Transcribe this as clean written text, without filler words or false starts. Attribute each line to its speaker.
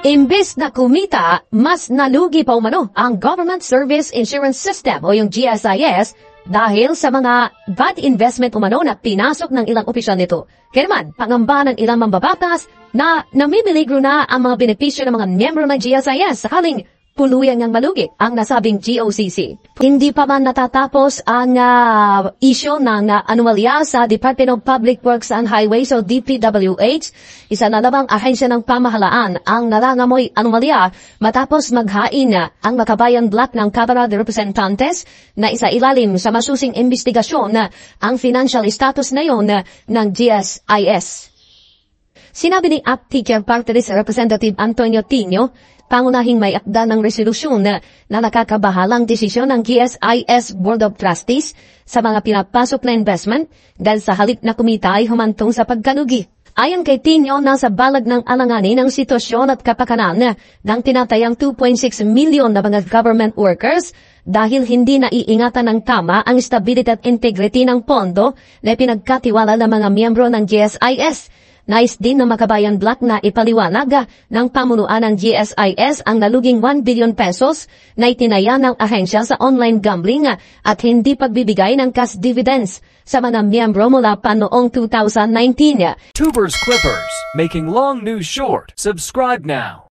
Speaker 1: Imbes na kumita, mas nalugi pa umano ang Government Service Insurance System o yung GSIS dahil sa mga bad investment umano na pinasok ng ilang opisyal nito. Kaya naman, pangamba ng ilang mambabatas na namimiligro na ang mga benepisyo ng mga miyembro ng GSIS sakaling puluyan ngang malugi ang nasabing GOCC. Hindi pa man natatapos ang issue ng anomalya sa Department of Public Works and Highways o DPWH. Isa na namang ahensya ng pamahalaan ang narangamoy anomalya matapos maghain ang Makabayan Block ng Kamara de Representantes na isa ilalim sa masusing investigasyon ang financial status na yon ng GSIS. Sinabi ni ACT Teacher Party List Representative Antonio Tino, pangunahing may akda ng resolusyon na nakakabahalang desisyon ng GSIS Board of Trustees sa mga pinapasok na investment dahil sa halip na kumita ay humantong sa pagkalugi. Ayon kay Tino, nasa balag ng alanganin ang sitwasyon at kapakanan ng tinatayang 2.6 milyon na mga government workers dahil hindi naiingatan ng tama ang stability at integrity ng pondo na pinagkatiwala ng mga miyembro ng GSIS. Nais din ng Makabayan Block na ipaliwanag ng pamunuan ng GSIS ang naluging 1 billion pesos na itinaya ng ahensya sa online gambling at hindi pagbibigay ng cash dividends sa mga miyembro mula pa noong 2019.
Speaker 2: Tubers Clippers, making long news short. Subscribe now.